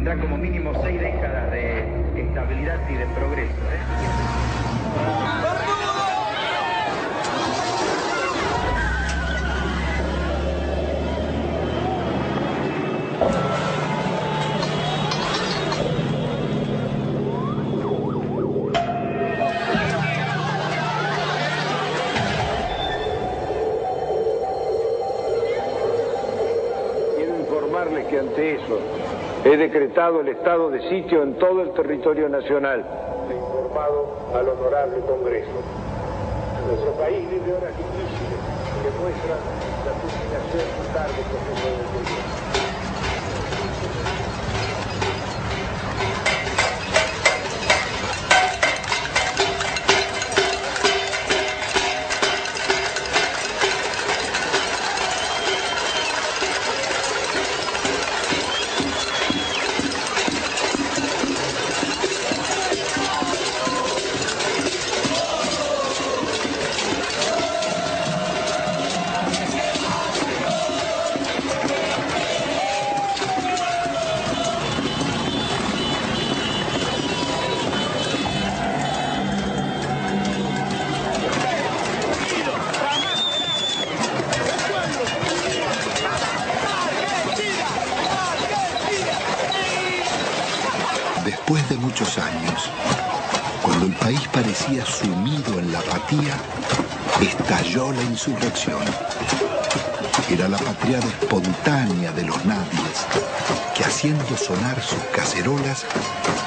tendrá como mínimo 6 décadas de estabilidad y de progreso. Que ante eso he decretado el estado de sitio en todo el territorio nacional. He informado al honorable Congreso. Nuestro país vive horas difíciles que muestran la culminación de un largo proceso de deterioro. Después de muchos años, cuando el país parecía sumido en la apatía, estalló la insurrección. Era la patriada espontánea de los nadies, que haciendo sonar sus cacerolas,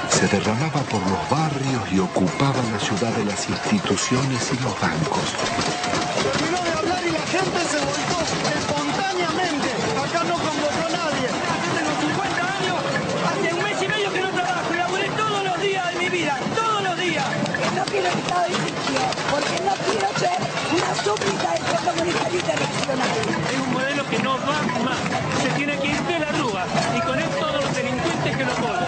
se derramaba por los barrios y ocupaba la ciudad de las instituciones y los bancos. Terminó de hablar y la gente se volcó espontáneamente. Acá no convocó a nadie. Yo tengo 50 años, hace un mes y medio que no trabajo y laburé todos los días de mi vida, todos los días. No quiero estado de sitio, porque no quiero ser una súplica del Fondo Monetario Internacional. Es un modelo que no va más. Se tiene que ir de la Rúa y con él todos los delincuentes que lo apoyan.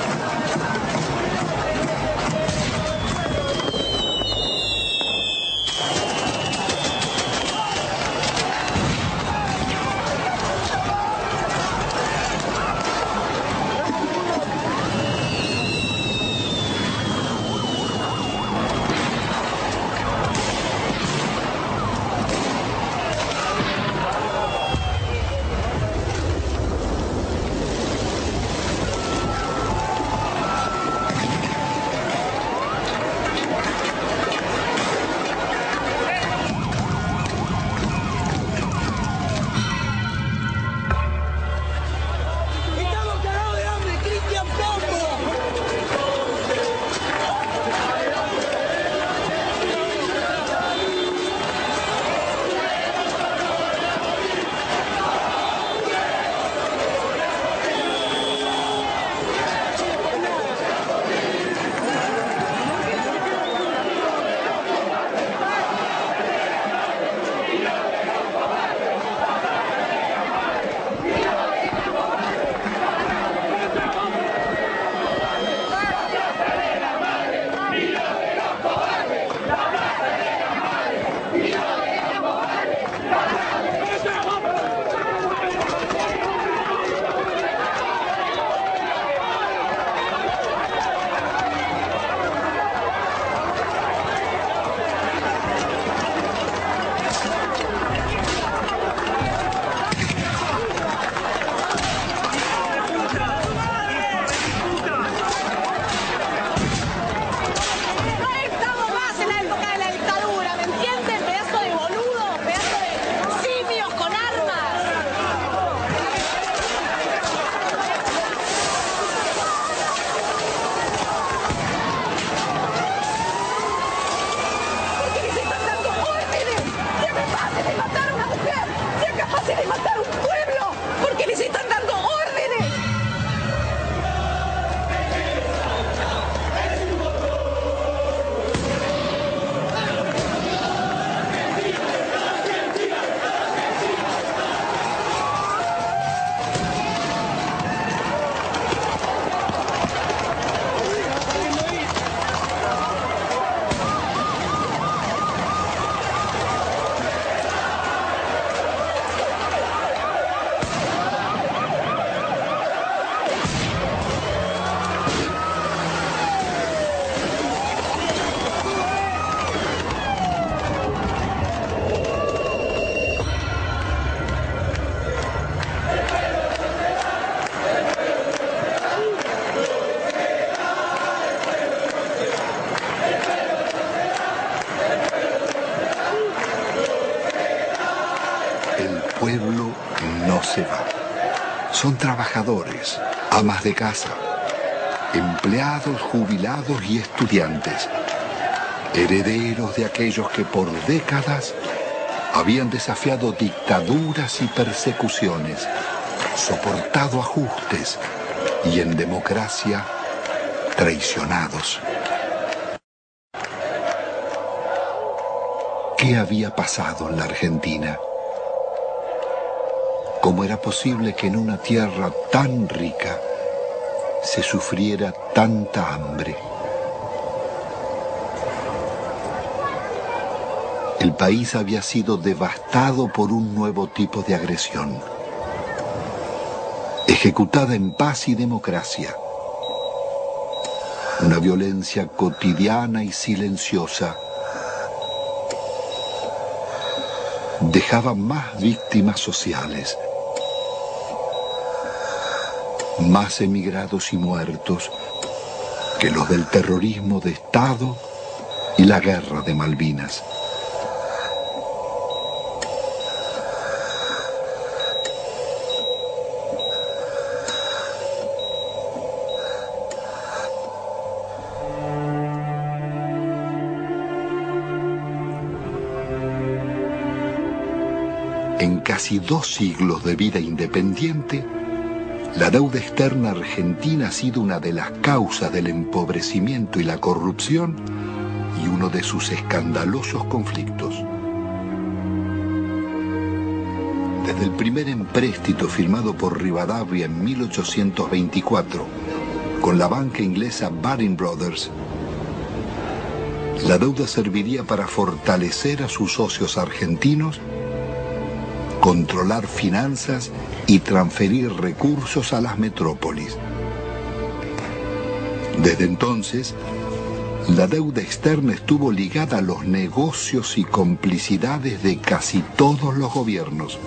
son trabajadores, amas de casa, empleados, jubilados y estudiantes, herederos de aquellos que por décadas habían desafiado dictaduras y persecuciones, soportado ajustes y en democracia traicionados. ¿Qué había pasado en la Argentina? ¿Cómo era posible que en una tierra tan rica se sufriera tanta hambre? El país había sido devastado por un nuevo tipo de agresión, ejecutada en paz y democracia. Una violencia cotidiana y silenciosa dejaba más víctimas sociales, más emigrados y muertos que los del terrorismo de Estado y la guerra de Malvinas. En casi 2 siglos de vida independiente, la deuda externa argentina ha sido una de las causas del empobrecimiento y la corrupción y uno de sus escandalosos conflictos. Desde el primer empréstito firmado por Rivadavia en 1824 con la banca inglesa Baring Brothers, la deuda serviría para fortalecer a sus socios argentinos, controlar finanzas y transferir recursos a las metrópolis. Desde entonces, la deuda externa estuvo ligada a los negocios y complicidades de casi todos los gobiernos,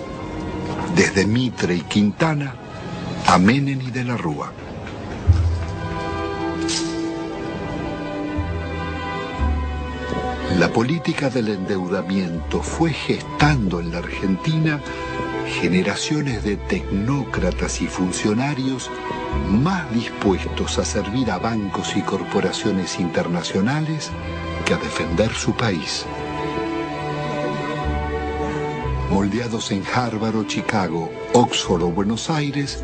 desde Mitre y Quintana a Menem y de la Rúa. La política del endeudamiento fue gestando en la Argentina generaciones de tecnócratas y funcionarios más dispuestos a servir a bancos y corporaciones internacionales que a defender su país. Moldeados en Harvard o Chicago, Oxford o Buenos Aires,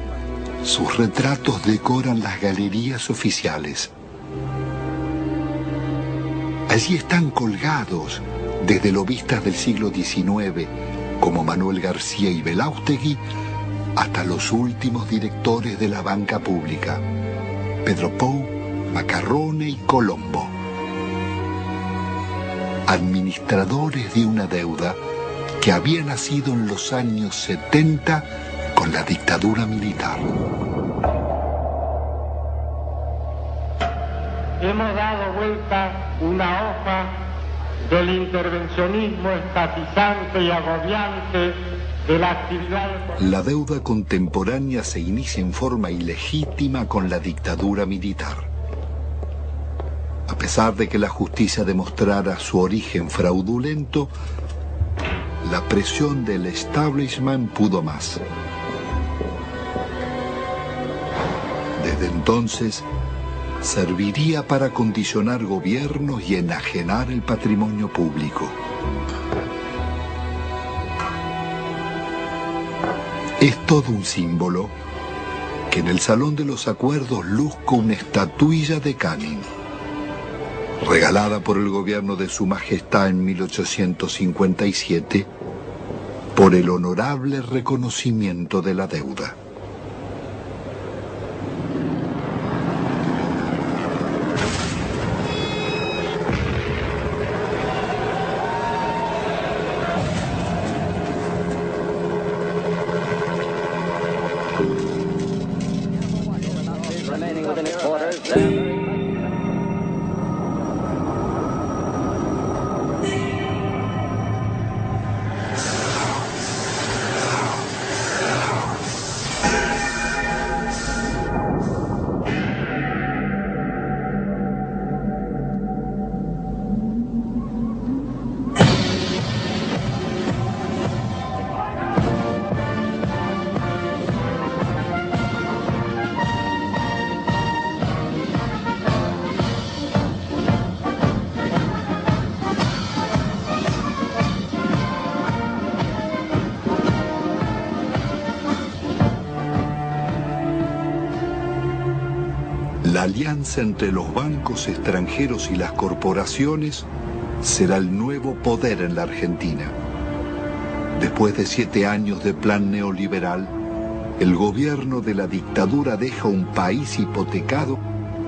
sus retratos decoran las galerías oficiales. Allí están colgados desde lobistas del siglo XIX, como Manuel García y Belaustegui, hasta los últimos directores de la banca pública, Pedro Pou, Macarrone y Colombo. Administradores de una deuda que había nacido en los años 70 con la dictadura militar. Hemos dado vuelta una hoja del intervencionismo estatizante y agobiante de la actividad. La deuda contemporánea se inicia en forma ilegítima con la dictadura militar. A pesar de que la justicia demostrara su origen fraudulento, la presión del establishment pudo más. Desde entonces, serviría para condicionar gobiernos y enajenar el patrimonio público. Es todo un símbolo que en el Salón de los Acuerdos luzca una estatuilla de Canning, regalada por el gobierno de Su Majestad en 1857, por el honorable reconocimiento de la deuda. La alianza entre los bancos extranjeros y las corporaciones será el nuevo poder en la Argentina. Después de 7 años de plan neoliberal, el gobierno de la dictadura deja un país hipotecado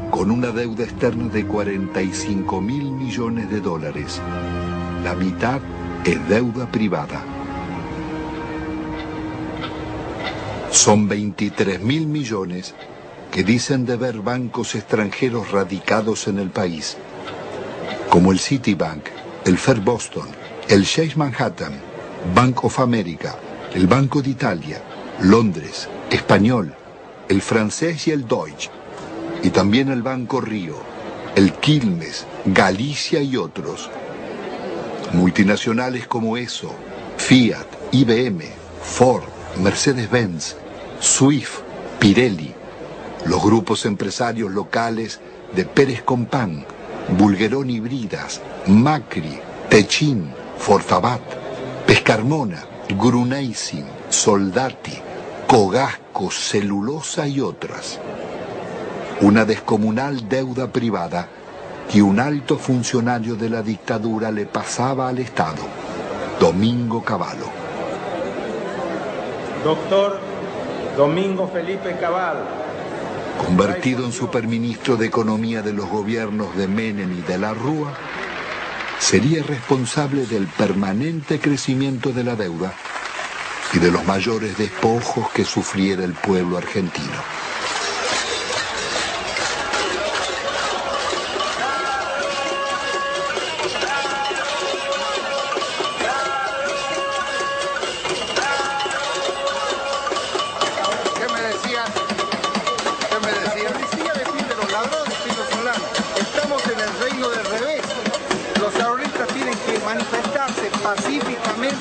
con una deuda externa de 45.000 millones de dólares. La mitad es deuda privada. Son 23.000 millones que dicen deber bancos extranjeros radicados en el país, como el Citibank, el First Boston, el Chase Manhattan, Bank of America, el Banco de Italia, Londres, Español, el francés y el Deutsche, y también el Banco Río, el Quilmes, Galicia y otros. Multinacionales como ESO, Fiat, IBM, Ford, Mercedes-Benz, Swift, Pirelli, los grupos empresarios locales de Pérez Compán, Bulguerón y Bridas, Macri, Techin, Fortabat, Pescarmona, Gruneisin, Soldati, Cogasco, Celulosa y otras. Una descomunal deuda privada que un alto funcionario de la dictadura le pasaba al Estado, Domingo Cavallo. Doctor Domingo Felipe Cavallo, convertido en superministro de Economía de los gobiernos de Menem y de la Rúa, sería responsable del permanente crecimiento de la deuda y de los mayores despojos que sufriera el pueblo argentino. Pacíficamente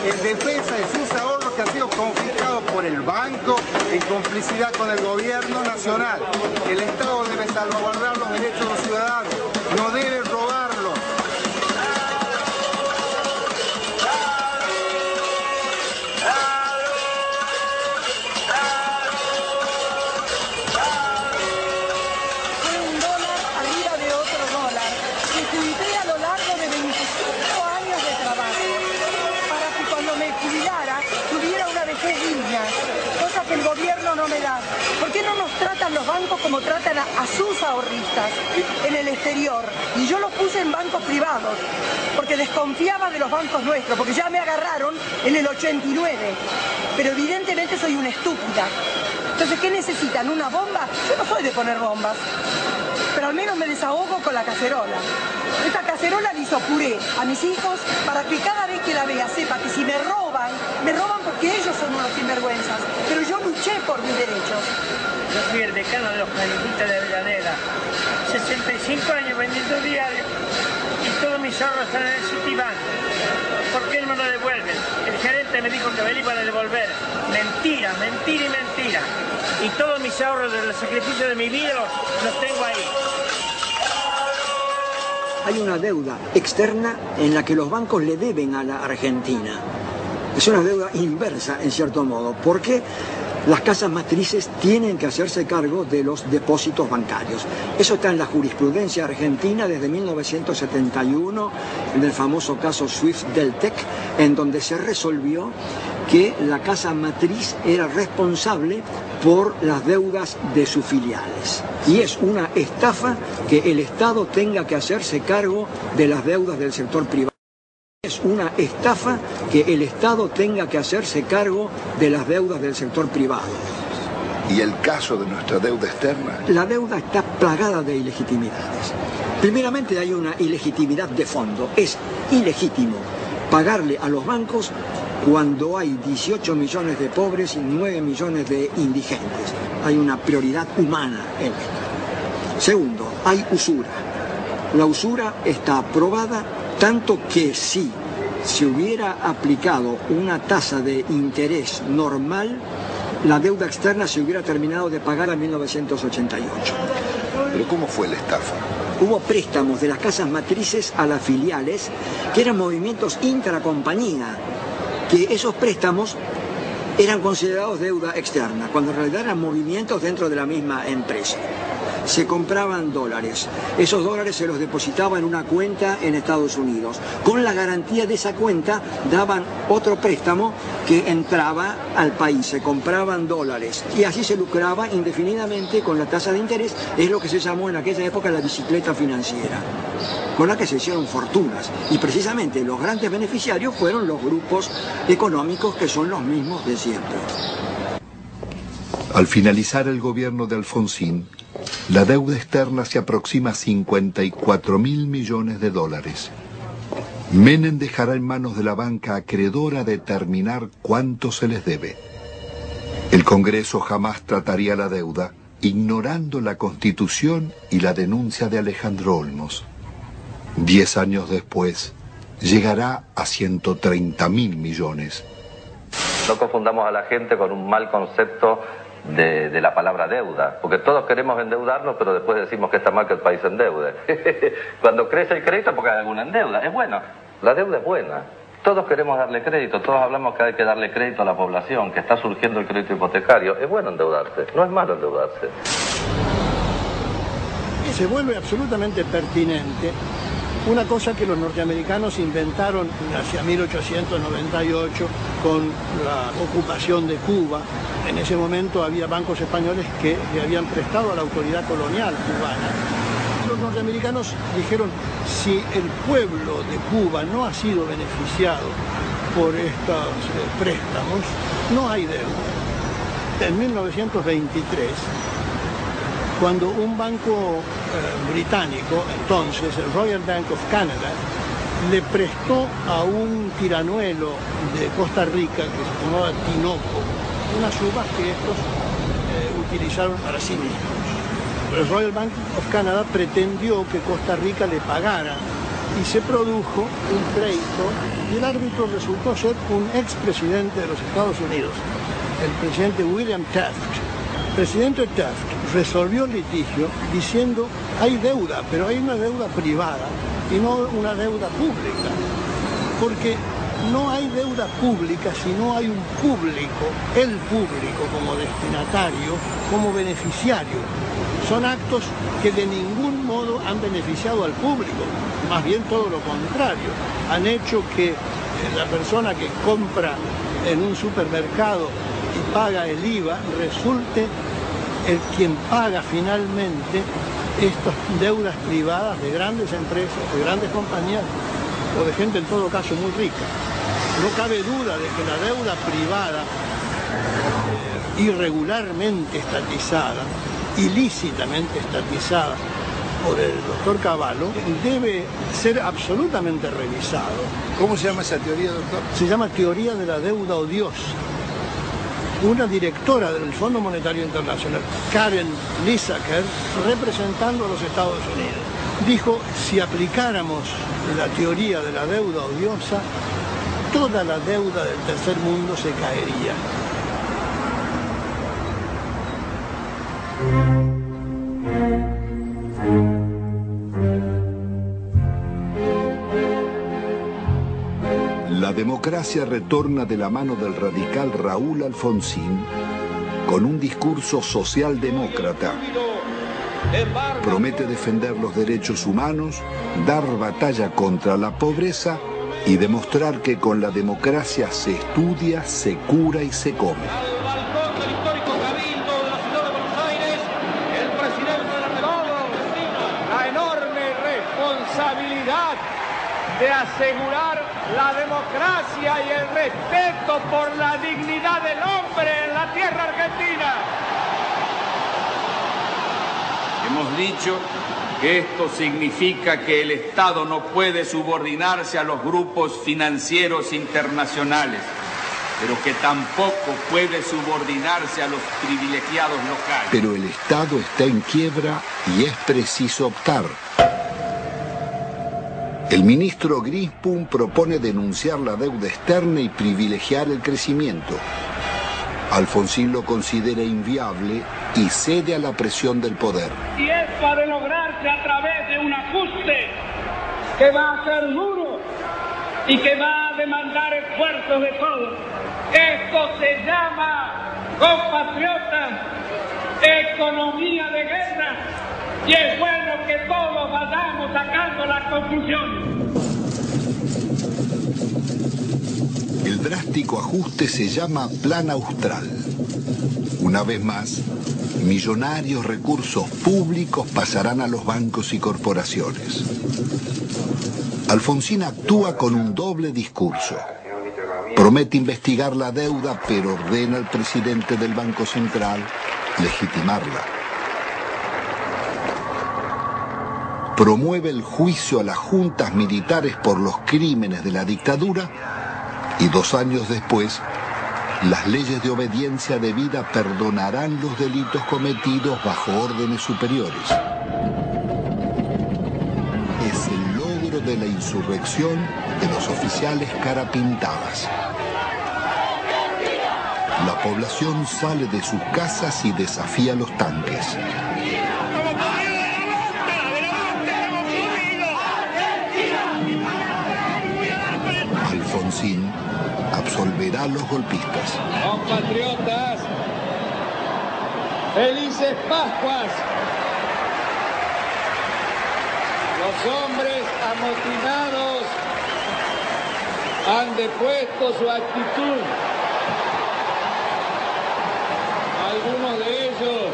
en defensa de sus ahorros que han sido confiscados por el banco en complicidad con el gobierno nacional. El Estado debe salvaguardar los derechos de los ciudadanos, no debe robarlos. Fue un dólar arriba de otro dólar, que junté a lo largo de 25 años de trabajo, para que cuando me jubilara tuviera una vejez digna, cosa que el gobierno no me da. ¿Por qué no nos tratan los bancos como tratan a sus ahorristas en el exterior? Y yo los puse en bancos privados, porque desconfiaba de los bancos nuestros, porque ya me agarraron en el 89, pero evidentemente soy una estúpida. Entonces, ¿qué necesitan? ¿Una bomba? Yo no soy de poner bombas, pero al menos me desahogo con la cacerola. Esta cacerola le hizo puré a mis hijos para que cada vez que la vea sepa que si me roban porque ellos son unos sinvergüenzas, pero yo luché por mis derechos. Yo fui el decano de los califitas de Avellaneda, 65 años vendiendo diario y todos mis ahorros están en el Citibank. ¿Por qué no me lo devuelven? El gerente me dijo que me lo iban a devolver. Mentira, mentira y mentira. Y todos mis ahorros del sacrificio de mi vida los tengo ahí. Hay una deuda externa en la que los bancos le deben a la Argentina. Es una deuda inversa, en cierto modo, porque las casas matrices tienen que hacerse cargo de los depósitos bancarios. Eso está en la jurisprudencia argentina desde 1971, en el famoso caso Swift-Deltec, en donde se resolvió que la casa matriz era responsable por las deudas de sus filiales. Y es una estafa que el Estado tenga que hacerse cargo de las deudas del sector privado. Es una estafa que el Estado tenga que hacerse cargo de las deudas del sector privado. ¿Y el caso de nuestra deuda externa? La deuda está plagada de ilegitimidades. Primeramente hay una ilegitimidad de fondo. Es ilegítimo pagarle a los bancos cuando hay 18 millones de pobres y 9 millones de indigentes. Hay una prioridad humana en esto. Segundo, hay usura. La usura está aprobada tanto que si se hubiera aplicado una tasa de interés normal, la deuda externa se hubiera terminado de pagar en 1988. ¿Pero cómo fue la estafa? Hubo préstamos de las casas matrices a las filiales, que eran movimientos intracompañía, que esos préstamos eran considerados deuda externa, cuando en realidad eran movimientos dentro de la misma empresa. se compraban dólares. Esos dólares se los depositaba en una cuenta en Estados Unidos. Con la garantía de esa cuenta daban otro préstamo que entraba al país, se compraban dólares y así se lucraba indefinidamente con la tasa de interés. Es lo que se llamó en aquella época la bicicleta financiera, con la que se hicieron fortunas, y precisamente los grandes beneficiarios fueron los grupos económicos que son los mismos de siempre. Al finalizar el gobierno de Alfonsín, la deuda externa se aproxima a 54.000 millones de dólares. Menem dejará en manos de la banca acreedora determinar cuánto se les debe. El Congreso jamás trataría la deuda, ignorando la Constitución y la denuncia de Alejandro Olmos. 10 años después, llegará a 130.000 millones. No confundamos a la gente con un mal concepto de la palabra deuda, porque todos queremos endeudarnos, pero después decimos que está mal que el país se endeude. Cuando crece el crédito porque hay alguna deuda, es bueno, la deuda es buena. Todos queremos darle crédito, todos hablamos que hay que darle crédito a la población, que está surgiendo el crédito hipotecario. Es bueno endeudarse, no es malo endeudarse. Se vuelve absolutamente pertinente una cosa que los norteamericanos inventaron hacia 1898 con la ocupación de Cuba. En ese momento había bancos españoles que le habían prestado a la autoridad colonial cubana. Los norteamericanos dijeron, si el pueblo de Cuba no ha sido beneficiado por estos préstamos, no hay deuda. En 1923, cuando un banco británico, entonces el Royal Bank of Canada, le prestó a un tiranuelo de Costa Rica que se llamaba Tinoco unas uvas que estos utilizaron para sí mismos. El Royal Bank of Canada pretendió que Costa Rica le pagara y se produjo un pleito y el árbitro resultó ser un expresidente de los Estados Unidos, el presidente William Taft. El presidente Taft resolvió el litigio diciendo hay deuda, pero hay una deuda privada y no una deuda pública, porque no hay deuda pública si no hay un público, el público como destinatario, como beneficiario. Son actos que de ningún modo han beneficiado al público, más bien todo lo contrario. Han hecho que la persona que compra en un supermercado y paga el IVA resulte quien paga finalmente estas deudas privadas de grandes empresas, de grandes compañías o de gente en todo caso muy rica. No cabe duda de que la deuda privada irregularmente estatizada, ilícitamente estatizada por el doctor Cavallo, debe ser absolutamente revisado. ¿Cómo se llama esa teoría, doctor? Se llama teoría de la deuda odiosa. Una directora del Fondo Monetario Internacional, Karen Lissaker, representando a los Estados Unidos, dijo, si aplicáramos la teoría de la deuda odiosa, toda la deuda del tercer mundo se caería. La democracia retorna de la mano del radical Raúl Alfonsín con un discurso socialdemócrata. Promete defender los derechos humanos, dar batalla contra la pobreza y demostrar que con la democracia se estudia, se cura y se come. Al balcón del histórico Cabildo de la ciudad de Buenos Aires, el presidente de la República, la enorme responsabilidad de asegurar la democracia y el respeto por la dignidad del hombre en la tierra argentina. Hemos dicho que esto significa que el Estado no puede subordinarse a los grupos financieros internacionales, pero que tampoco puede subordinarse a los privilegiados locales. Pero el Estado está en quiebra y es preciso optar. El ministro Grispum propone denunciar la deuda externa y privilegiar el crecimiento. Alfonsín lo considera inviable y cede a la presión del poder. Y esto ha de lograrse a través de un ajuste que va a ser duro y que va a demandar esfuerzos de todos. Esto se llama, compatriotas, economía de guerra. Y es bueno que todos vayamos sacando las conclusiones. El drástico ajuste se llama Plan Austral. Una vez más, millonarios recursos públicos pasarán a los bancos y corporaciones. Alfonsín actúa con un doble discurso. Promete investigar la deuda, pero ordena al presidente del Banco Central legitimarla. Promueve el juicio a las juntas militares por los crímenes de la dictadura y 2 años después, las leyes de obediencia debida perdonarán los delitos cometidos bajo órdenes superiores. Es el logro de la insurrección de los oficiales carapintadas. La población sale de sus casas y desafía los tanques. Alfonsín absolverá a los golpistas. Compatriotas, felices Pascuas. Los hombres amotinados han depuesto su actitud. Algunos de ellos,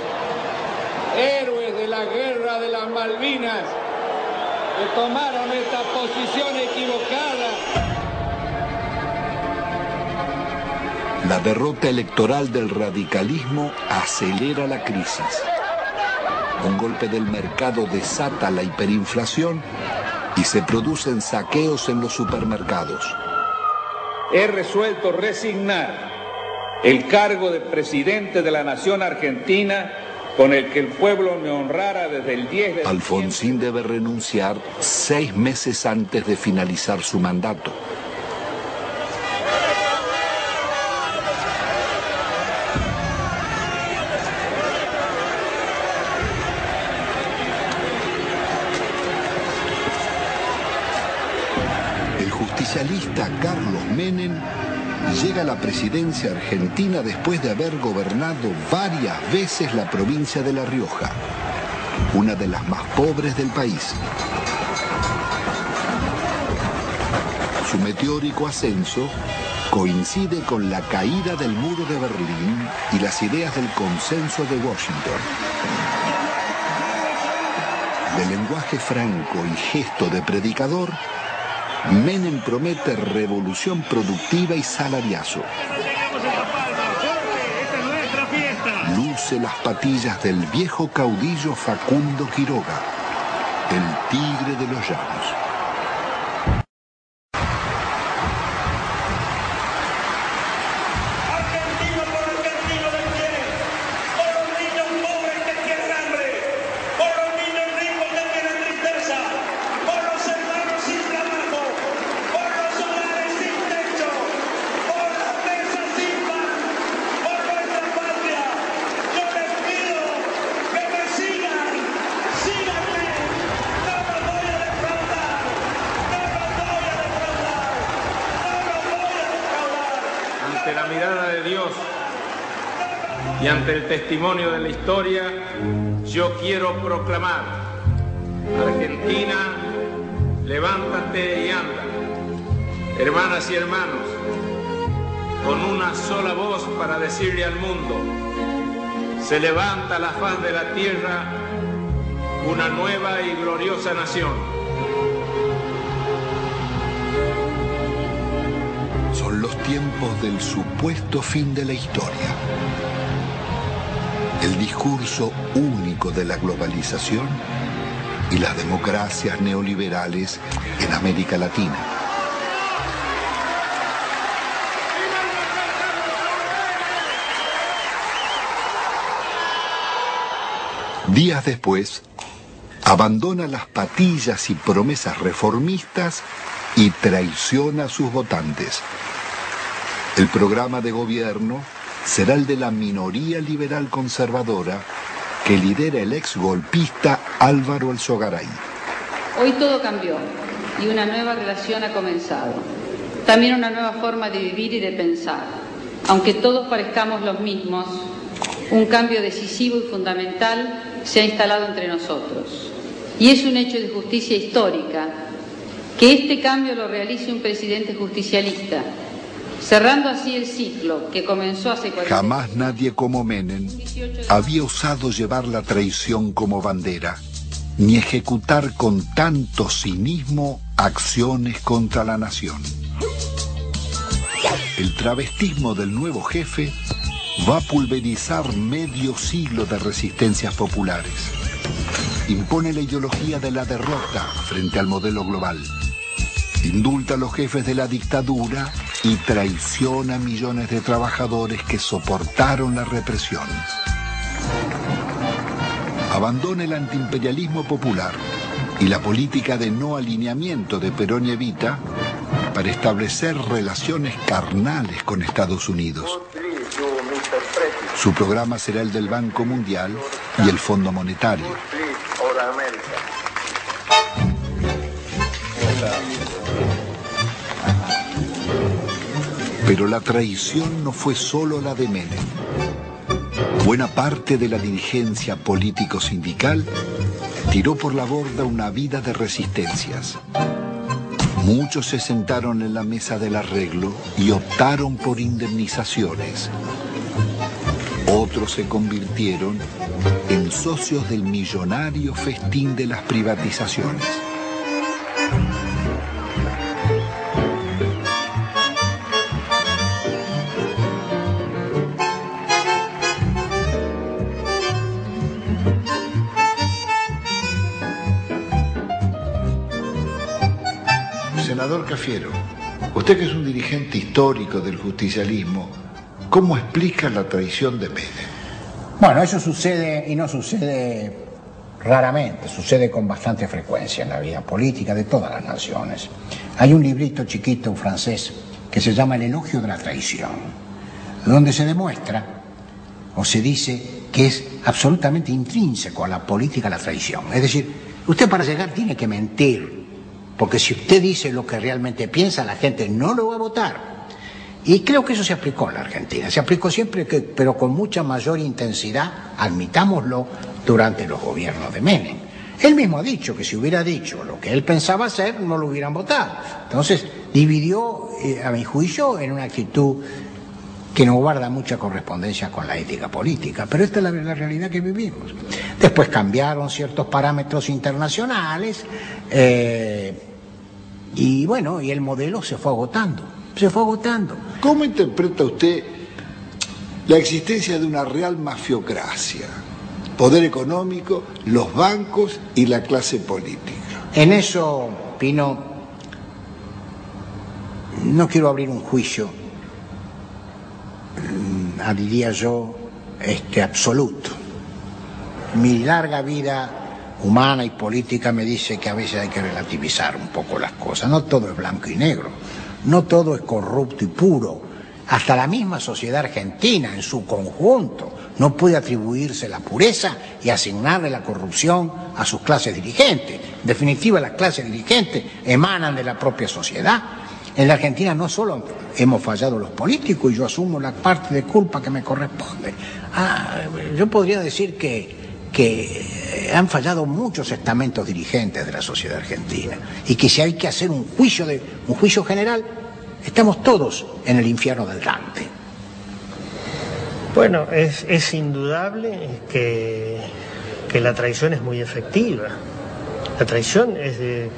héroes de la guerra de las Malvinas, que tomaron esta posición equivocada. La derrota electoral del radicalismo acelera la crisis. Un golpe del mercado desata la hiperinflación y se producen saqueos en los supermercados. He resuelto resignar el cargo de presidente de la Nación Argentina con el que el pueblo me honrara desde el 10 de Alfonsín debe renunciar 6 meses antes de finalizar su mandato. El justicialista Carlos Menem llega a la presidencia argentina después de haber gobernado varias veces la provincia de La Rioja, una de las más pobres del país. Su meteórico ascenso coincide con la caída del muro de Berlín y las ideas del consenso de Washington. De lenguaje franco y gesto de predicador, Menem promete revolución productiva y salariazo. Luce las patillas del viejo caudillo Facundo Quiroga, el tigre de los llanos. La mirada de Dios y ante el testimonio de la historia, yo quiero proclamar: Argentina, levántate y anda. Hermanas y hermanos, con una sola voz para decirle al mundo: se levanta a la faz de la tierra una nueva y gloriosa nación. Son los tiempos del supuesto fin de la historia. El discurso único de la globalización y las democracias neoliberales en América Latina. Días después, abandona las patillas y promesas reformistas y traiciona a sus votantes. El programa de gobierno será el de la minoría liberal conservadora que lidera el exgolpista Álvaro Alzogaray. Hoy todo cambió y una nueva relación ha comenzado. También una nueva forma de vivir y de pensar. Aunque todos parezcamos los mismos, un cambio decisivo y fundamental se ha instalado entre nosotros. Y es un hecho de justicia histórica que este cambio lo realice un presidente justicialista, cerrando así el ciclo que comenzó hace 40 años. Jamás nadie como Menem había osado llevar la traición como bandera, ni ejecutar con tanto cinismo acciones contra la nación. El travestismo del nuevo jefe va a pulverizar medio siglo de resistencias populares. Impone la ideología de la derrota frente al modelo global. Indulta a los jefes de la dictadura y traiciona a millones de trabajadores que soportaron la represión. Abandona el antiimperialismo popular y la política de no alineamiento de Perón y Evita para establecer relaciones carnales con Estados Unidos. Su programa será el del Banco Mundial y el Fondo Monetario. Pero la traición no fue solo la de Menem. Buena parte de la dirigencia político-sindical tiró por la borda una vida de resistencias. Muchos se sentaron en la mesa del arreglo y optaron por indemnizaciones. Otros se convirtieron en socios del millonario festín de las privatizaciones. Senador Cafiero, usted que es un dirigente histórico del justicialismo, ¿cómo explica la traición de Menem? Bueno, eso sucede y no sucede raramente, sucede con bastante frecuencia en la vida política de todas las naciones. Hay un librito chiquito francés que se llama El elogio de la traición, donde se demuestra o se dice que es absolutamente intrínseco a la política la traición. Es decir, usted para llegar tiene que mentir, porque si usted dice lo que realmente piensa, la gente no lo va a votar. Y creo que eso se aplicó en la Argentina, se aplicó siempre, pero con mucha mayor intensidad, admitámoslo, durante los gobiernos de Menem. Él mismo ha dicho que si hubiera dicho lo que él pensaba hacer, no lo hubieran votado. Entonces, dividió, a mi juicio, en una actitud que no guarda mucha correspondencia con la ética política, pero esta es la realidad que vivimos. Después cambiaron ciertos parámetros internacionales, y bueno, y el modelo se fue agotando. ¿Cómo interpreta usted la existencia de una real mafiocracia? Poder económico, los bancos y la clase política. En eso, Pino, no quiero abrir un juicio, diría yo, absoluto. Mi larga vida humana y política me dice que a veces hay que relativizar un poco las cosas. No todo es blanco y negro. No todo es corrupto y puro. Hasta la misma sociedad argentina en su conjunto no puede atribuirse la pureza y asignarle la corrupción a sus clases dirigentes. En definitiva, las clases dirigentes emanan de la propia sociedad. En la Argentina no solo hemos fallado los políticos, y yo asumo la parte de culpa que me corresponde. Yo podría decir que han fallado muchos estamentos dirigentes de la sociedad argentina, y que si hay que hacer un juicio general, estamos todos en el infierno del Dante. Bueno, es indudable que la traición es muy efectiva. La traición es de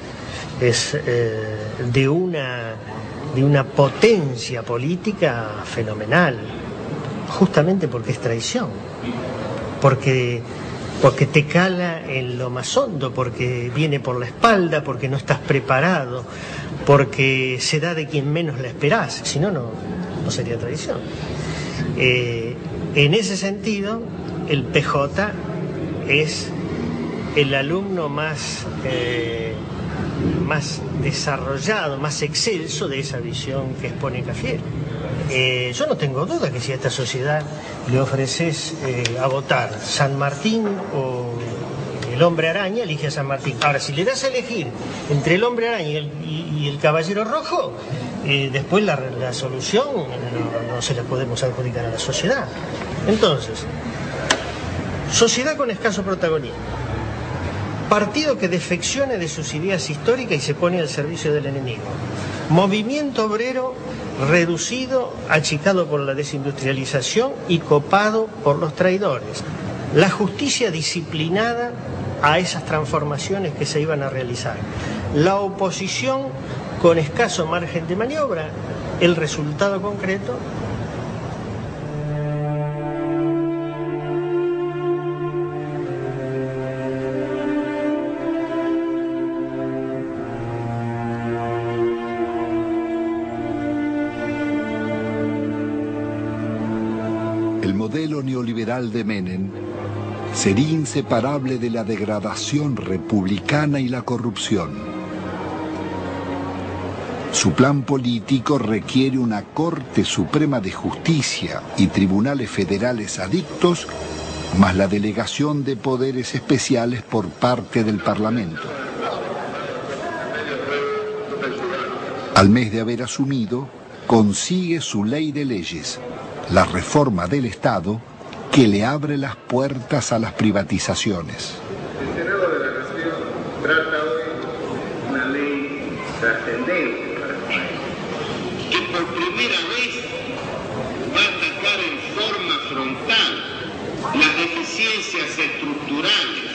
una potencia política fenomenal, justamente porque es traición, porque te cala en lo más hondo, porque viene por la espalda, porque no estás preparado, porque se da de quien menos la esperás, si no, no sería traición. En ese sentido, el PJ es el alumno más desarrollado, más excelso de esa visión que expone Cafiero. Yo no tengo duda que si a esta sociedad le ofreces a votar San Martín o el Hombre Araña, elige a San Martín. Ahora, si le das a elegir entre el Hombre Araña y el Caballero Rojo, después la solución no se la podemos adjudicar a la sociedad. Entonces, Sociedad con escaso protagonismo. Partido que defeccione de sus ideas históricas y se pone al servicio del enemigo. Movimiento obrero reducido, achicado por la desindustrialización y copado por los traidores. La justicia disciplinada a esas transformaciones que se iban a realizar. La oposición con escaso margen de maniobra. El resultado concreto. El modelo neoliberal de Menem sería inseparable de la degradación republicana y la corrupción. Su plan político requiere una Corte Suprema de Justicia y tribunales federales adictos, más la delegación de poderes especiales por parte del Parlamento. Al mes de haber asumido, consigue su ley de leyes, la reforma del Estado, que le abre las puertas a las privatizaciones. El Senado de la Nación trata hoy una ley trascendente para el país, que por primera vez va a atacar en forma frontal las deficiencias estructurales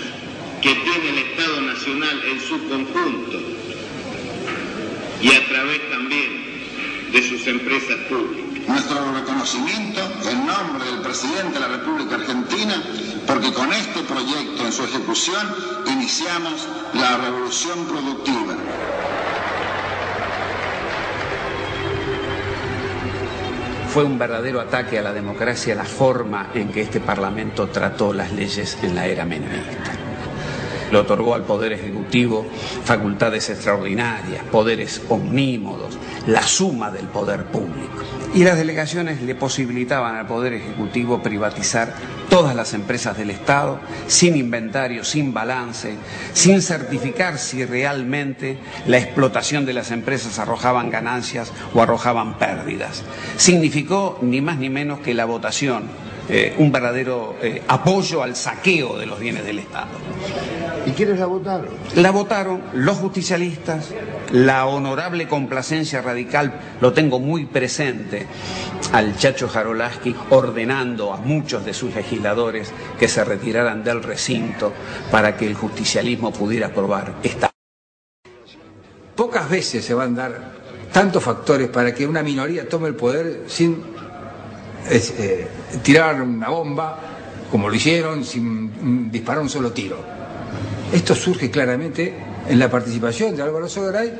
que tiene el Estado Nacional en su conjunto y a través también de sus empresas públicas. Nuestro reconocimiento en nombre del presidente de la República Argentina, porque con este proyecto en su ejecución iniciamos la revolución productiva. Fue un verdadero ataque a la democracia la forma en que este Parlamento trató las leyes en la era menemista. Le otorgó al Poder Ejecutivo facultades extraordinarias, poderes omnímodos, la suma del poder público. Y las delegaciones le posibilitaban al Poder Ejecutivo privatizar todas las empresas del Estado, sin inventario, sin balance, sin certificar si realmente la explotación de las empresas arrojaban ganancias o arrojaban pérdidas. Significó ni más ni menos que la votación, un verdadero apoyo al saqueo de los bienes del Estado. ¿Y quiénes la votaron? La votaron los justicialistas, la honorable complacencia radical, lo tengo muy presente, al Chacho Jarolaski ordenando a muchos de sus legisladores que se retiraran del recinto para que el justicialismo pudiera aprobar esta. Pocas veces se van a dar tantos factores para que una minoría tome el poder sin tirar una bomba, como lo hicieron, sin disparar un solo tiro. Esto surge claramente en la participación de Álvaro Sogaray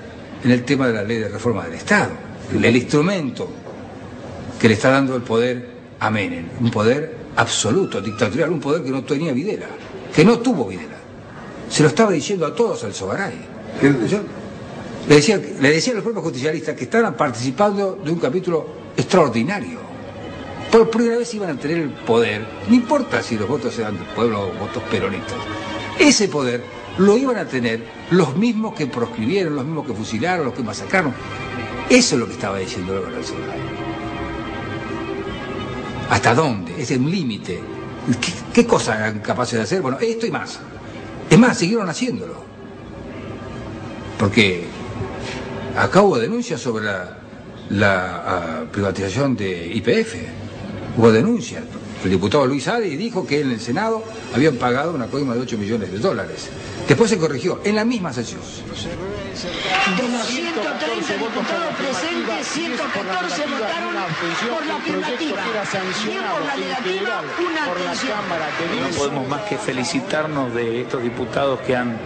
en el tema de la ley de reforma del Estado, el instrumento que le está dando el poder a Menem, un poder absoluto, dictatorial, un poder que no tenía Videla, que no tuvo Videla. Se lo estaba diciendo a todos al Sogaray. Le decía a los propios justicialistas que estaban participando de un capítulo extraordinario. Por primera vez iban a tener el poder, no importa si los votos eran del pueblo o votos peronistas. Ese poder lo iban a tener los mismos que proscribieron, los mismos que fusilaron, los que masacraron. Eso es lo que estaba diciendo Álvaro Sogaray. ¿Hasta dónde? Es un límite. ¿Qué cosas eran capaces de hacer? Bueno, esto y más. Es más, siguieron haciéndolo. Porque acá hubo denuncias sobre la privatización de YPF. Hubo denuncias. El diputado Luis Ari dijo que en el Senado habían pagado una coima de $8 millones. Después se corrigió, en la misma sesión. De los 130 diputados presentes, 114 votaron por la afirmativa. 10 por la negativa, una abstención. No podemos más que felicitarnos de estos diputados que han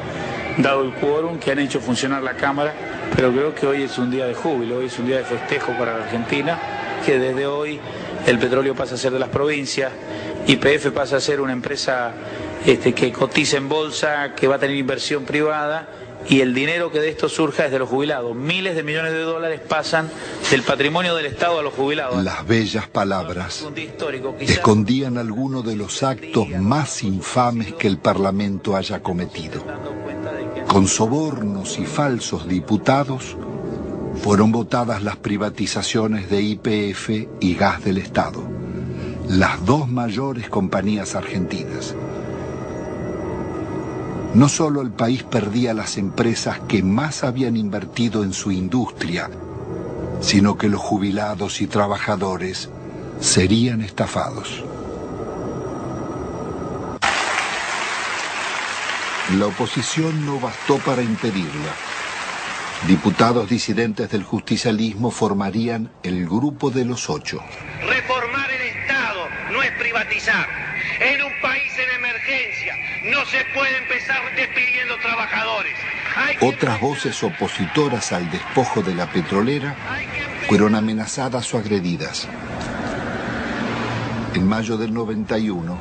dado el quórum, que han hecho funcionar la Cámara, pero creo que hoy es un día de júbilo, hoy es un día de festejo para la Argentina, que desde hoy el petróleo pasa a ser de las provincias, YPF pasa a ser una empresa que cotiza en bolsa, que va a tener inversión privada, y el dinero que de esto surja es de los jubilados. Miles de millones de dólares pasan del patrimonio del Estado a los jubilados. Las bellas palabras escondían algunos de los actos más infames que el Parlamento haya cometido. Con sobornos y falsos diputados fueron votadas las privatizaciones de YPF y Gas del Estado, las dos mayores compañías argentinas. no solo el país perdía las empresas que más habían invertido en su industria, sino que los jubilados y trabajadores serían estafados. La oposición no bastó para impedirla. Diputados disidentes del justicialismo formarían el Grupo de los Ocho. Reformar el Estado no es privatizar. En un país en emergencia no se puede empezar despidiendo trabajadores. Otras voces opositoras al despojo de la petrolera fueron amenazadas o agredidas. En mayo del 91,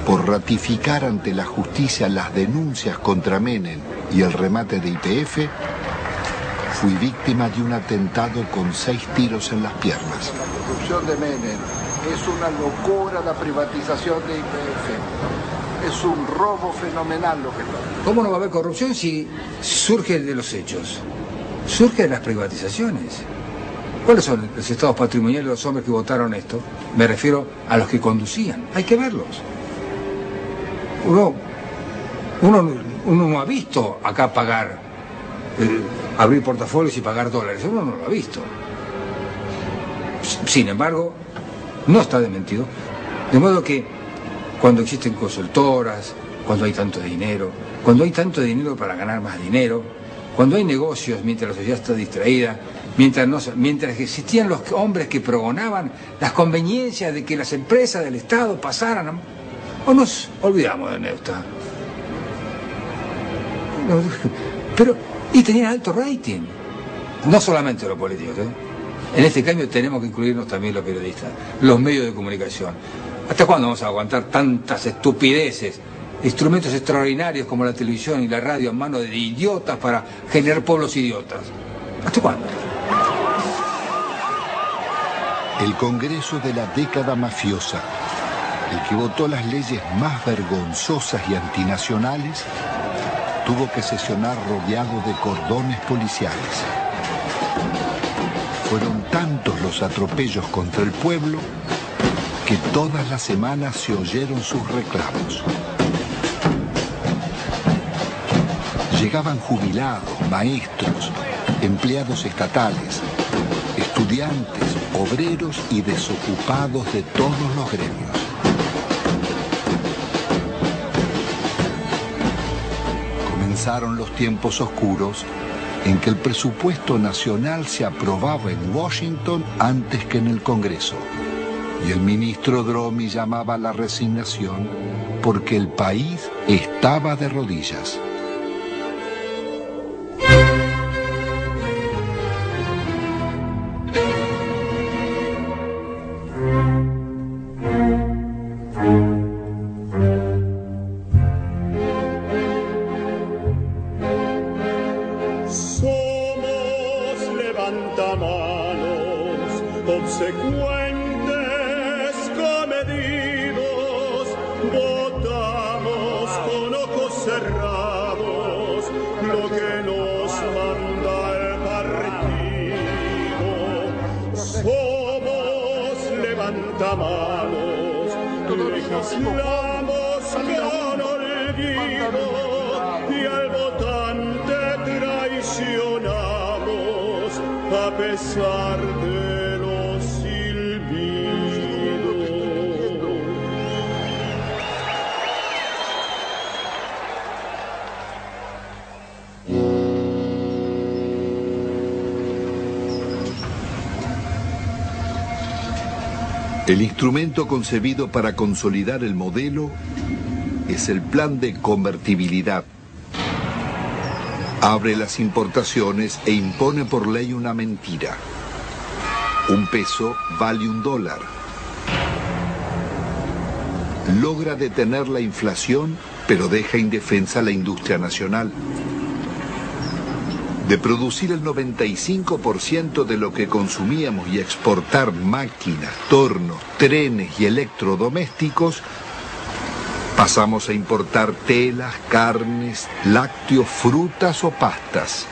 por ratificar ante la justicia las denuncias contra Menem y el remate de YPF, fui víctima de un atentado con 6 tiros en las piernas. La corrupción de Menem es una locura, la privatización de YPF. Es un robo fenomenal lo que está. ¿Cómo no va a haber corrupción si surge de los hechos? Surge de las privatizaciones. ¿Cuáles son los estados patrimoniales de los hombres que votaron esto? Me refiero a los que conducían. Hay que verlos. Uno no ha visto acá pagar, abrir portafolios y pagar dólares. Uno no lo ha visto. Sin embargo, no está desmentido. De modo que cuando existen consultoras, cuando hay tanto dinero para ganar más dinero, cuando hay negocios mientras la sociedad está distraída, mientras existían los hombres que pregonaban las conveniencias de que las empresas del Estado pasaran o nos olvidamos de Neusta. Y tenían alto rating. No solamente los políticos, En este cambio tenemos que incluirnos también los periodistas, los medios de comunicación. ¿Hasta cuándo vamos a aguantar tantas estupideces? Instrumentos extraordinarios como la televisión y la radio en manos de idiotas para generar pueblos idiotas. ¿Hasta cuándo? El Congreso de la década mafiosa, el que votó las leyes más vergonzosas y antinacionales, tuvo que sesionar rodeado de cordones policiales. Fueron tantos los atropellos contra el pueblo que todas las semanas se oyeron sus reclamos. Llegaban jubilados, maestros, empleados estatales, estudiantes, obreros y desocupados de todos los gremios. Comenzaron los tiempos oscuros en que el presupuesto nacional se aprobaba en Washington antes que en el Congreso. Y el ministro Dromi llamaba a la resignación porque el país estaba de rodillas. El instrumento concebido para consolidar el modelo es el plan de convertibilidad. Abre las importaciones e impone por ley una mentira. Un peso vale $1. Logra detener la inflación, pero deja indefensa la industria nacional. De producir el 95% de lo que consumíamos y exportar máquinas, tornos, trenes y electrodomésticos, pasamos a importar telas, carnes, lácteos, frutas o pastas.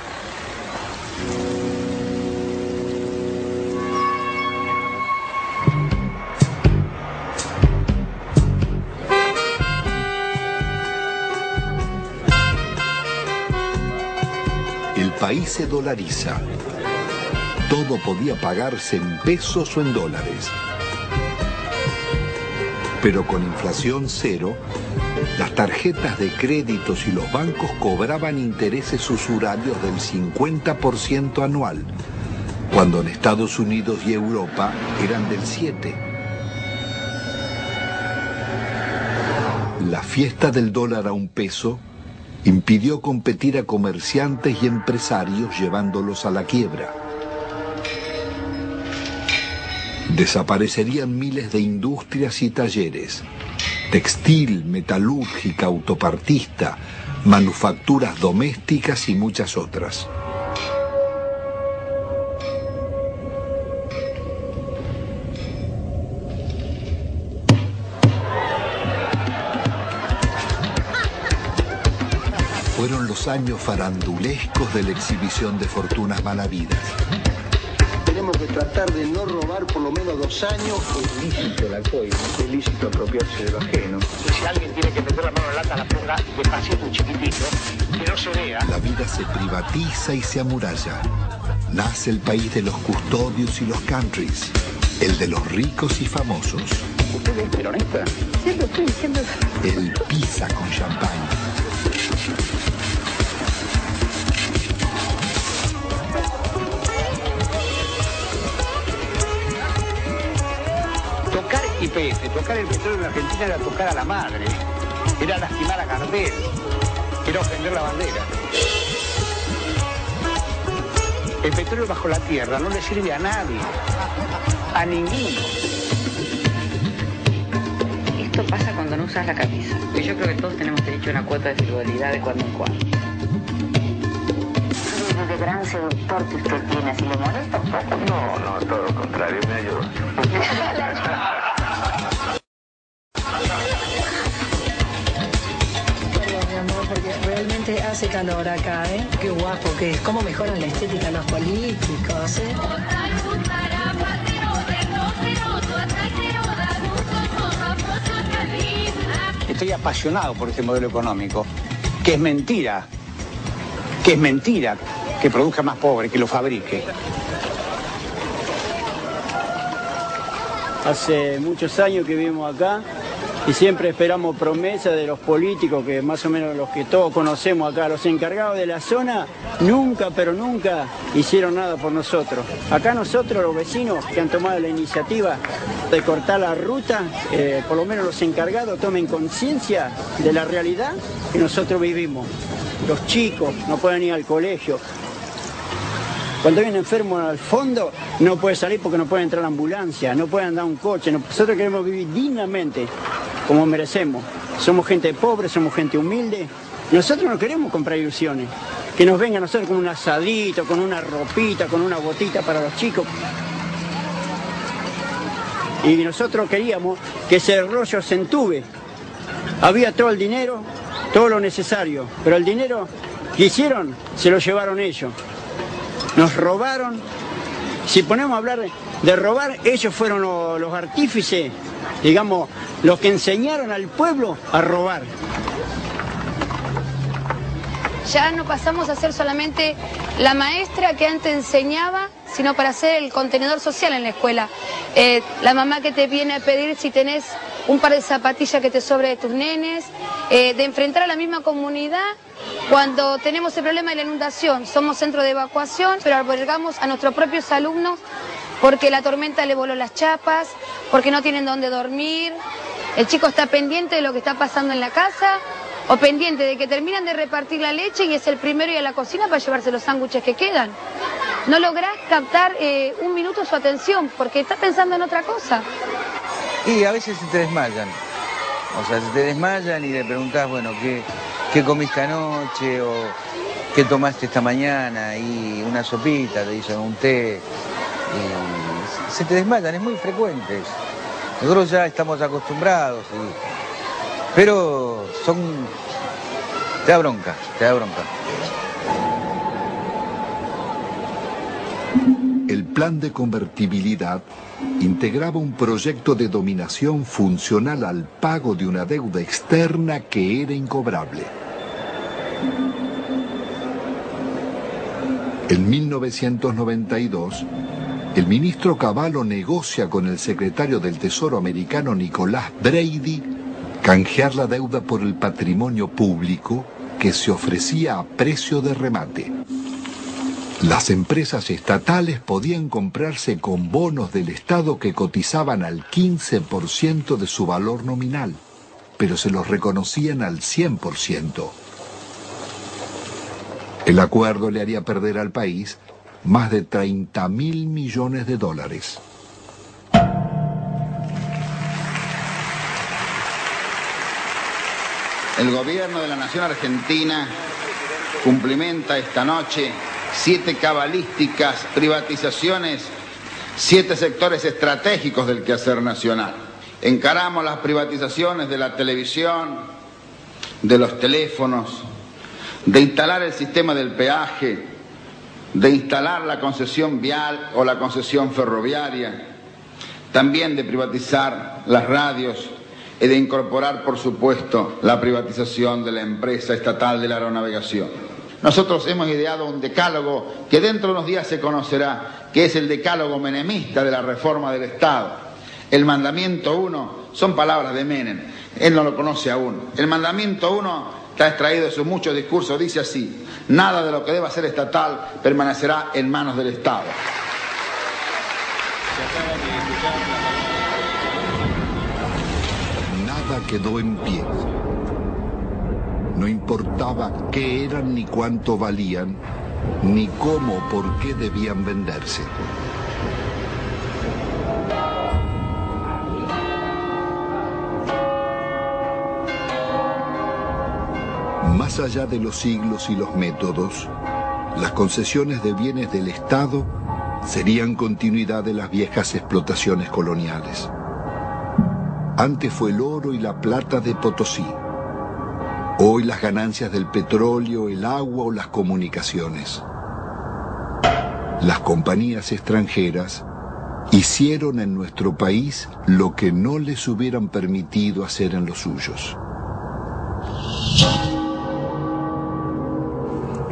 El país se dolariza. Todo podía pagarse en pesos o en dólares. Pero con inflación cero, las tarjetas de créditos y los bancos cobraban intereses usurarios del 50% anual, cuando en Estados Unidos y Europa eran del 7%. La fiesta del dólar a un peso impidió competir a comerciantes y empresarios llevándolos a la quiebra. Desaparecerían miles de industrias y talleres, textil, metalúrgica, autopartista, manufacturas domésticas y muchas otras. Fueron los años farandulescos de la exhibición de fortunas malavidas. Tenemos que tratar de no robar por lo menos 2 años. Es lícito el alcohol, es lícito apropiarse de lo ajeno. Si alguien tiene que meter la mano en la lata, la ponga despacito, un chiquitito, que no se vea. La vida se privatiza y se amuralla. Nace el país de los custodios y los countries, el de los ricos y famosos. ¿Usted es peronista? Sí, lo estoy diciendo. El pizza con champán. Tocar IPF, tocar el petróleo en Argentina era tocar a la madre, era lastimar a Gardel, era ofender la bandera. El petróleo bajo la tierra no le sirve a nadie, a ninguno. Esto pasa cuando no usas la camisa. Y yo creo que todos tenemos derecho a una cuota de frivolidad de cuando en cuando. De gran seductor que usted tiene, si le molesta un poco. No, todo lo contrario, me ayuda. Perdón, mi amor, porque realmente hace calor acá, ¿eh? Qué guapo que es. Cómo mejoran la estética los políticos, ¿eh? Estoy apasionado por este modelo económico, que es mentira, que produzca más pobre, que lo fabrique. Hace muchos años que vivimos acá y siempre esperamos promesas de los políticos, que más o menos los que todos conocemos acá, los encargados de la zona, nunca, pero nunca hicieron nada por nosotros. Acá nosotros, los vecinos que han tomado la iniciativa de cortar la ruta, por lo menos los encargados tomen conciencia de la realidad que nosotros vivimos. Los chicos no pueden ir al colegio. Cuando hay un enfermo al fondo, no puede salir porque no puede entrar la ambulancia, no puede andar un coche. Nosotros queremos vivir dignamente, como merecemos. Somos gente pobre, somos gente humilde. Nosotros no queremos comprar ilusiones. Que nos vengan a nosotros con un asadito, con una ropita, con una botita para los chicos. Y nosotros queríamos que ese rollo se entube. Había todo el dinero, todo lo necesario, pero el dinero que hicieron se lo llevaron ellos. Nos robaron. Si ponemos a hablar de robar, ellos fueron los artífices, digamos, los que enseñaron al pueblo a robar. Ya no pasamos a ser solamente la maestra que antes enseñaba, sino para ser el contenedor social en la escuela. La mamá que te viene a pedir si tenés un par de zapatillas que te sobre de tus nenes, de enfrentar a la misma comunidad cuando tenemos el problema de la inundación. Somos centro de evacuación, pero albergamos a nuestros propios alumnos porque la tormenta le voló las chapas, porque no tienen dónde dormir. El chico está pendiente de lo que está pasando en la casa, o pendiente de que terminan de repartir la leche y es el primero y a la cocina para llevarse los sándwiches que quedan. No lográs captar un minuto su atención porque está pensando en otra cosa. Y a veces se te desmayan. O sea, se te desmayan y le preguntás, bueno, ¿qué comiste anoche? O ¿qué tomaste esta mañana? Y una sopita, te dicen un té. Y se te desmayan, es muy frecuente. Nosotros ya estamos acostumbrados, pero te da bronca, te da bronca. El plan de convertibilidad integraba un proyecto de dominación funcional al pago de una deuda externa que era incobrable. En 1992, el ministro Cavallo negocia con el secretario del Tesoro americano Nicolás Brady canjear la deuda por el patrimonio público que se ofrecía a precio de remate. Las empresas estatales podían comprarse con bonos del Estado que cotizaban al 15% de su valor nominal, pero se los reconocían al 100%. El acuerdo le haría perder al país más de 30.000 millones de dólares. El gobierno de la Nación Argentina cumplimenta esta noche 7 cabalísticas privatizaciones, 7 sectores estratégicos del quehacer nacional. Encaramos las privatizaciones de la televisión, de los teléfonos, de instalar el sistema del peaje, de instalar la concesión vial o la concesión ferroviaria, también de privatizar las radios y de incorporar, por supuesto, la privatización de la empresa estatal de la aeronavegación. Nosotros hemos ideado un decálogo que dentro de unos días se conocerá, que es el decálogo menemista de la reforma del Estado. El mandamiento 1 son palabras de Menem, él no lo conoce aún. El mandamiento 1 está extraído de sus muchos discursos, dice así: nada de lo que deba ser estatal permanecerá en manos del Estado. Nada quedó en pie. No importaba qué eran ni cuánto valían, ni cómo o por qué debían venderse. Más allá de los siglos y los métodos, las concesiones de bienes del Estado serían continuidad de las viejas explotaciones coloniales. Antes fue el oro y la plata de Potosí. Hoy las ganancias del petróleo, el agua o las comunicaciones. Las compañías extranjeras hicieron en nuestro país lo que no les hubieran permitido hacer en los suyos.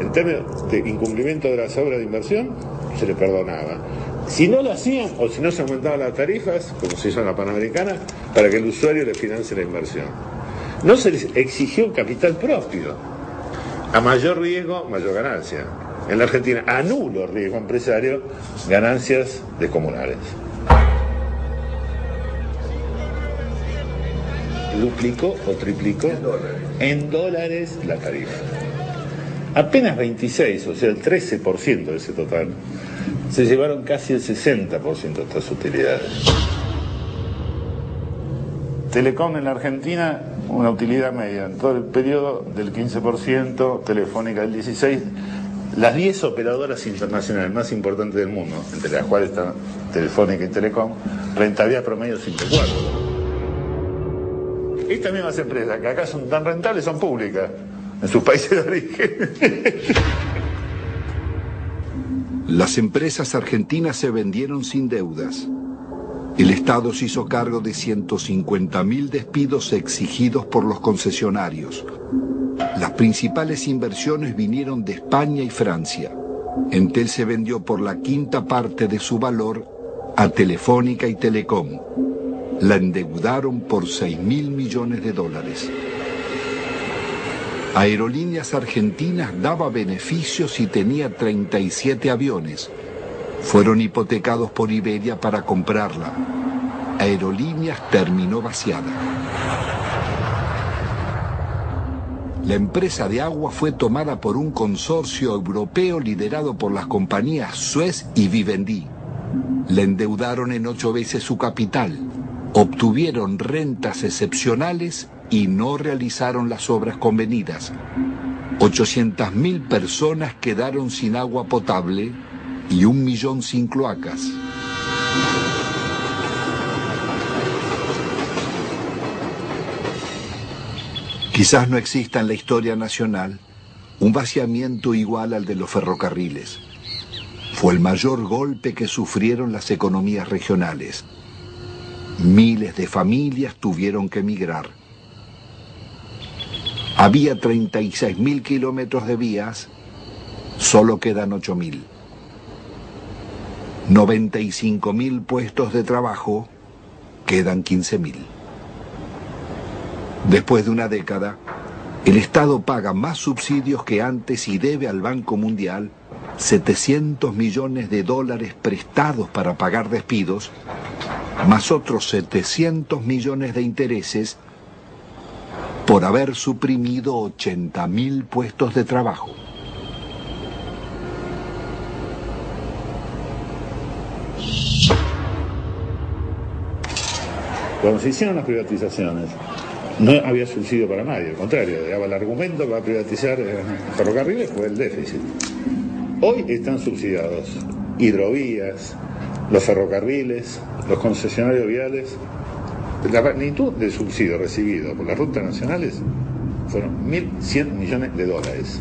En términos de incumplimiento de las obras de inversión, se les perdonaba. Si no lo hacían o si no se aumentaban las tarifas, como se hizo en la Panamericana, para que el usuario le financie la inversión. No se les exigió capital propio. A mayor riesgo, mayor ganancia. En la Argentina, a nulo riesgo empresario, ganancias descomunales. Duplicó o triplicó en dólares la tarifa. Apenas 26, o sea el 13% de ese total, se llevaron casi el 60% de estas utilidades. Telecom en la Argentina, una utilidad media, en todo el periodo del 15%, Telefónica del 16%, las 10 operadoras internacionales más importantes del mundo, entre las cuales están Telefónica y Telecom, rentabilidad promedio 54. Estas mismas empresas, que acá son tan rentables, son públicas en sus países de origen. Las empresas argentinas se vendieron sin deudas. El Estado se hizo cargo de 150.000 despidos exigidos por los concesionarios. Las principales inversiones vinieron de España y Francia. Entel se vendió por la quinta parte de su valor a Telefónica y Telecom. La endeudaron por 6.000 millones de dólares. Aerolíneas Argentinas daba beneficios y tenía 37 aviones. Fueron hipotecados por Iberia para comprarla. Aerolíneas terminó vaciada. La empresa de agua fue tomada por un consorcio europeo liderado por las compañías Suez y Vivendi. La endeudaron en 8 veces su capital. Obtuvieron rentas excepcionales y no realizaron las obras convenidas. 800.000 personas quedaron sin agua potable y 1 millón sin cloacas. Quizás no exista en la historia nacional un vaciamiento igual al de los ferrocarriles. Fue el mayor golpe que sufrieron las economías regionales. Miles de familias tuvieron que emigrar. Había 36.000 kilómetros de vías Solo quedan 8.000. 95.000 puestos de trabajo, quedan 15.000. Después de una década, el Estado paga más subsidios que antes y debe al Banco Mundial $700 millones prestados para pagar despidos, más otros 700 millones de intereses por haber suprimido 80.000 puestos de trabajo. Cuando se hicieron las privatizaciones, no había subsidio para nadie, al contrario, el argumento para privatizar ferrocarriles fue el déficit. Hoy están subsidiados hidrovías, los ferrocarriles, los concesionarios viales. La magnitud del subsidio recibido por las rutas nacionales fueron 1.100 millones de dólares.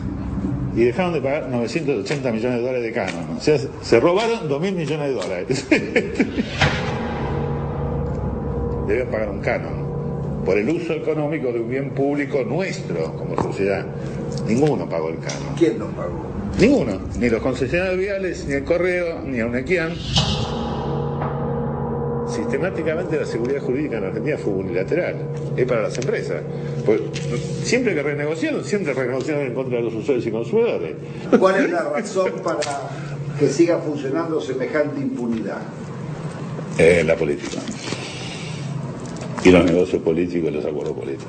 Y dejaron de pagar 980 millones de dólares de canon. O sea, se robaron 2.000 millones de dólares. Deben pagar un canon por el uso económico de un bien público nuestro como sociedad. Ninguno pagó el canon. ¿Quién lo pagó? Ninguno, ni los concesionarios viales, ni el Correo, ni Unequian. Sistemáticamente la seguridad jurídica en Argentina fue unilateral, es para las empresas. Pues, siempre que renegociaron en contra de los usuarios y consumidores. ¿Cuál es la razón para que siga funcionando semejante impunidad? La política. Y los negocios políticos y los acuerdos políticos.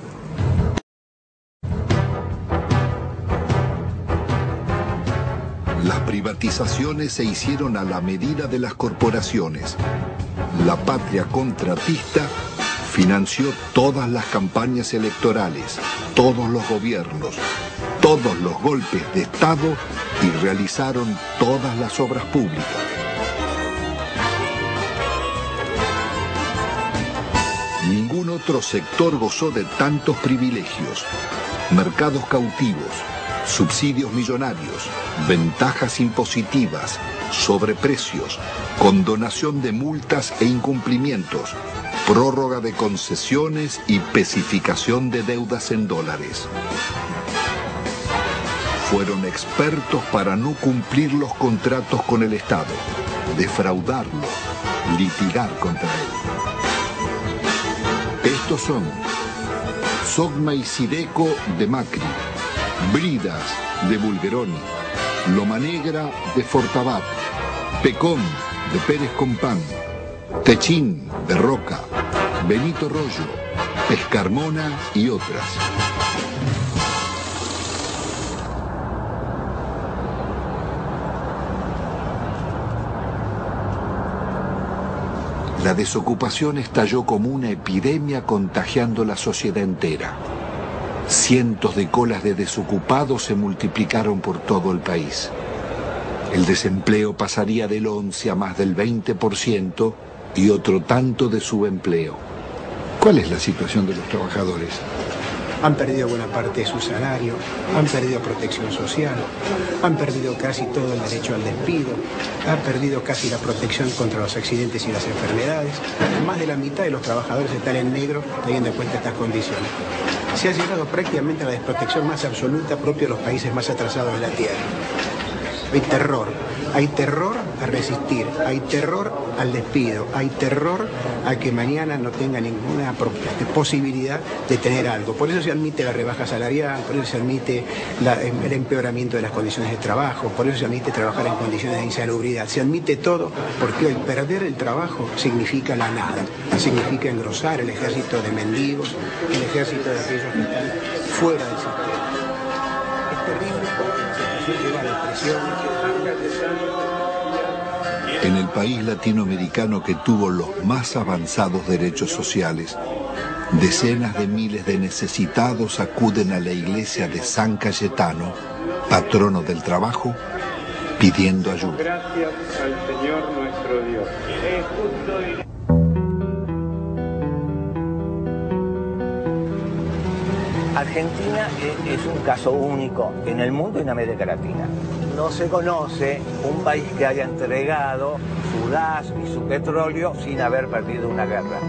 Las privatizaciones se hicieron a la medida de las corporaciones. La patria contratista financió todas las campañas electorales, todos los gobiernos, todos los golpes de Estado y realizaron todas las obras públicas. Ningún otro sector gozó de tantos privilegios, mercados cautivos, subsidios millonarios, ventajas impositivas, sobreprecios, condonación de multas e incumplimientos, prórroga de concesiones y especificación de deudas en dólares. Fueron expertos para no cumplir los contratos con el Estado, defraudarlo, litigar contra él. Estos son Sogma y Sideco de Macri, Bridas de Bulgeroni, Loma Negra de Fortabat, Pecom de Pérez Compán, Techín de Roca, Benito Rollo, Pescarmona y otras. La desocupación estalló como una epidemia contagiando la sociedad entera. Cientos de colas de desocupados se multiplicaron por todo el país. El desempleo pasaría del 11 a más del 20% y otro tanto de subempleo. ¿Cuál es la situación de los trabajadores? Han perdido buena parte de su salario, han perdido protección social, han perdido casi todo el derecho al despido, han perdido casi la protección contra los accidentes y las enfermedades. Más de la mitad de los trabajadores están en negro teniendo en cuenta estas condiciones. Se ha llegado prácticamente a la desprotección más absoluta propia de los países más atrasados de la Tierra. Hay terror a resistir, hay terror al despido, hay terror a que mañana no tenga ninguna posibilidad de tener algo. Por eso se admite la rebaja salarial, por eso se admite el empeoramiento de las condiciones de trabajo, por eso se admite trabajar en condiciones de insalubridad. Se admite todo porque hoy perder el trabajo significa la nada, significa engrosar el ejército de mendigos, el ejército de aquellos que están fuera del sistema. Es terrible porque la situación lleva a depresión. En el país latinoamericano que tuvo los más avanzados derechos sociales, decenas de miles de necesitados acuden a la iglesia de San Cayetano, patrono del trabajo, pidiendo ayuda. Gracias al Señor nuestro Dios. Es justo y... Argentina es un caso único en el mundo y en América Latina. No se conoce un país que haya entregado su gas y su petróleo sin haber perdido una guerra.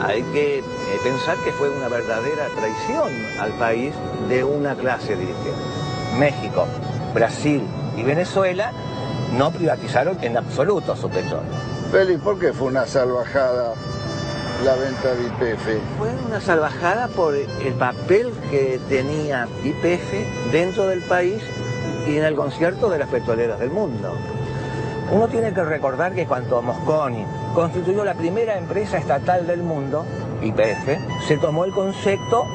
Hay que pensar que fue una verdadera traición al país de una clase dirigente. México, Brasil, y Venezuela no privatizaron en absoluto su petróleo. Félix, ¿por qué fue una salvajada la venta de YPF? Fue una salvajada por el papel que tenía YPF dentro del país y en el concierto de las petroleras del mundo. Uno tiene que recordar que cuando Mosconi constituyó la primera empresa estatal del mundo, YPF, se tomó el concepto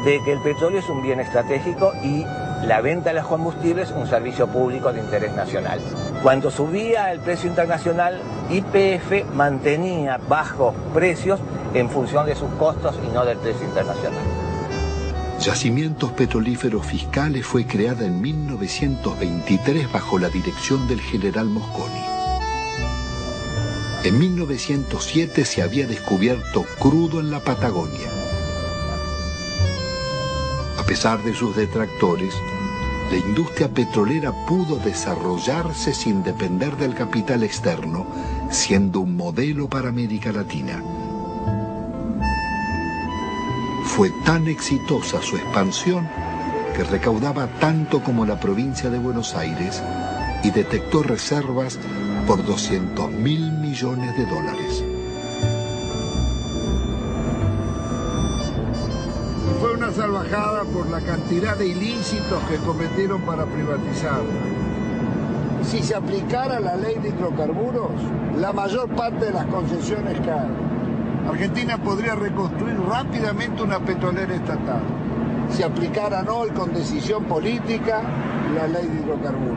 de que el petróleo es un bien estratégico y la venta de los combustibles un servicio público de interés nacional. Cuando subía el precio internacional, YPF mantenía bajos precios en función de sus costos y no del precio internacional. Yacimientos Petrolíferos Fiscales fue creada en 1923 bajo la dirección del general Mosconi. En 1907 se había descubierto crudo en la Patagonia. A pesar de sus detractores, la industria petrolera pudo desarrollarse sin depender del capital externo, siendo un modelo para América Latina. Fue tan exitosa su expansión que recaudaba tanto como la provincia de Buenos Aires y detectó reservas por $200.000 millones. Fue una salvajada por la cantidad de ilícitos que cometieron para privatizar. Si se aplicara la ley de hidrocarburos, la mayor parte de las concesiones caen. Argentina podría reconstruir rápidamente una petrolera estatal. Si aplicaran hoy con decisión política la ley de hidrocarburos.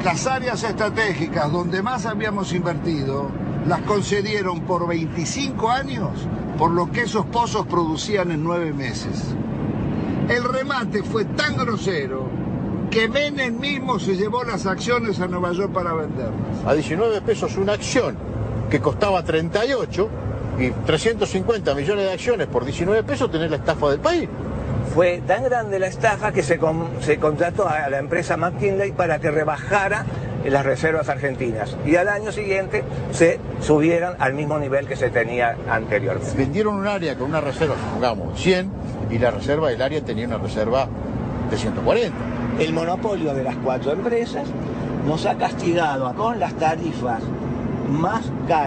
Las áreas estratégicas donde más habíamos invertido las concedieron por 25 años por lo que esos pozos producían en 9 meses. El remate fue tan grosero que Menem mismo se llevó las acciones a Nueva York para venderlas. A 19 pesos una acción que costaba 38 y 350 millones de acciones por 19 pesos tenés la estafa del país. Fue tan grande la estafa que se contrató a la empresa McKinley para que rebajara las reservas argentinas y al año siguiente se subieran al mismo nivel que se tenía anteriormente. Vendieron un área con una reserva, supongamos, 100 y la reserva del área tenía una reserva de 140. El monopolio de las 4 empresas nos ha castigado con las tarifas más caras.